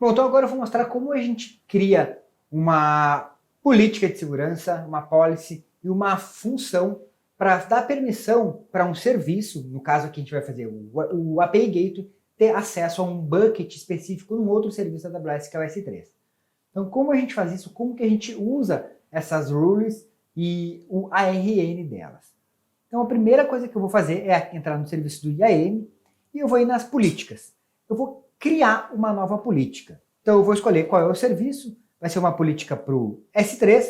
Bom, então agora eu vou mostrar como a gente cria uma política de segurança, uma policy e uma função para dar permissão para um serviço, no caso aqui a gente vai fazer o API Gateway, ter acesso a um bucket específico num outro serviço da AWS que é o S3. Então como a gente faz isso? Como que a gente usa essas rules e o ARN delas? Então a primeira coisa que eu vou fazer é entrar no serviço do IAM e eu vou ir nas políticas. Eu vou criar uma nova política. Então eu vou escolher qual é o serviço, vai ser uma política para o S3,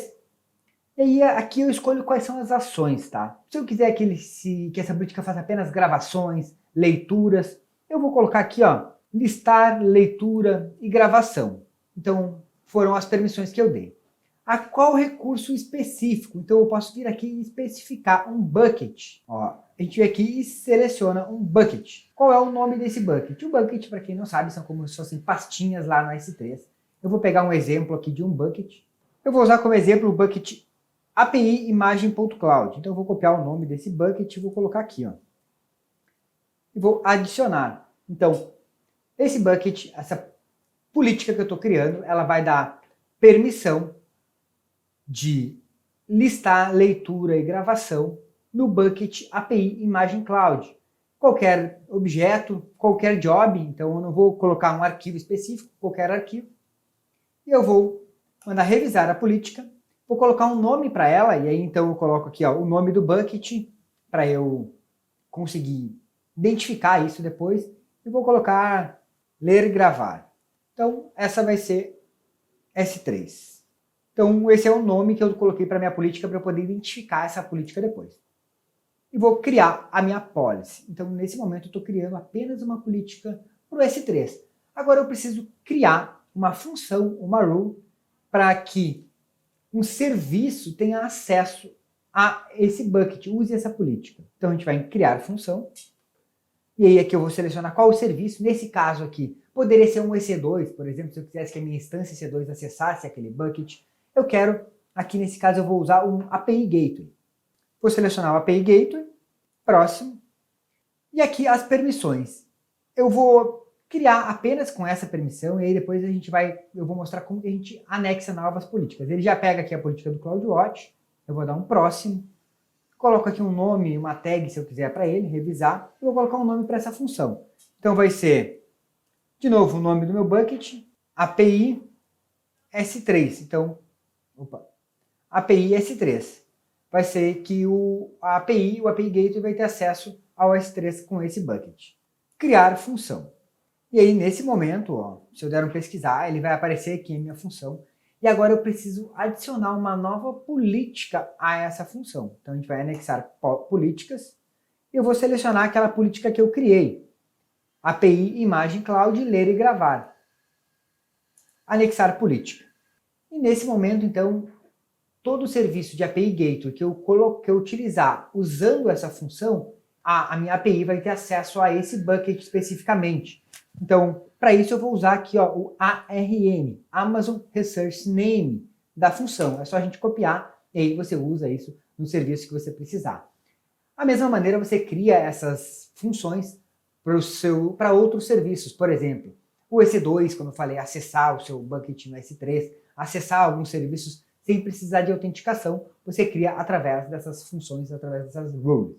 e aí aqui eu escolho quais são as ações, tá? Se eu quiser que essa política faça apenas gravações, leituras, eu vou colocar aqui, ó, listar, leitura e gravação. Então foram as permissões que eu dei. A qual recurso específico? Então eu posso vir aqui e especificar um bucket. Ó, a gente vem aqui e seleciona um bucket. Qual é o nome desse bucket? O bucket, para quem não sabe, são como se fossem pastinhas lá no S3. Eu vou pegar um exemplo aqui de um bucket. Eu vou usar como exemplo o bucket API imagem.cloud. Então eu vou copiar o nome desse bucket e vou colocar aqui, ó. E vou adicionar. Então, esse bucket, essa política que eu estou criando, ela vai dar permissão de listar, leitura e gravação no bucket API Imagem Cloud. Qualquer objeto, qualquer job, então eu não vou colocar um arquivo específico, qualquer arquivo. E eu vou mandar revisar a política, vou colocar um nome para ela, e aí então eu coloco aqui ó, o nome do bucket, para eu conseguir identificar isso depois, e vou colocar ler e gravar. Então essa vai ser S3. Então, esse é o nome que eu coloquei para a minha política para eu poder identificar essa política depois. E vou criar a minha policy. Então, nesse momento, eu estou criando apenas uma política para o S3. Agora, eu preciso criar uma função, uma rule, para que um serviço tenha acesso a esse bucket, use essa política. Então, a gente vai em criar função. E aí, aqui eu vou selecionar qual o serviço. Nesse caso aqui, poderia ser um EC2, por exemplo, se eu quisesse que a minha instância EC2 acessasse aquele bucket. Eu quero, aqui nesse caso, eu vou usar um API Gateway. Vou selecionar o API Gateway, próximo, e aqui as permissões. Eu vou criar apenas com essa permissão, e aí depois eu vou mostrar como que a gente anexa novas políticas. Ele já pega aqui a política do CloudWatch, eu vou dar um próximo, coloco aqui um nome, uma tag, se eu quiser para ele, revisar, e vou colocar um nome para essa função. Então vai ser, de novo, o nome do meu bucket, API S3. Então, API S3. Vai ser que o API Gateway vai ter acesso ao S3 com esse bucket. Criar função. E aí, nesse momento, ó, se eu der um pesquisar, ele vai aparecer aqui a minha função. E agora eu preciso adicionar uma nova política a essa função. Então, a gente vai anexar políticas. E eu vou selecionar aquela política que eu criei. API Imagem Cloud, ler e gravar. Anexar política. E nesse momento, então, todo o serviço de API Gateway que eu utilizar usando essa função, a minha API vai ter acesso a esse bucket especificamente. Então, para isso eu vou usar aqui ó, o ARN, Amazon Resource Name, da função. É só a gente copiar e aí você usa isso no serviço que você precisar. Da mesma maneira, você cria essas funções para outros serviços. Por exemplo, o EC2, como eu falei, acessar o seu bucket no S3, acessar alguns serviços sem precisar de autenticação, você cria através dessas funções, através dessas rules.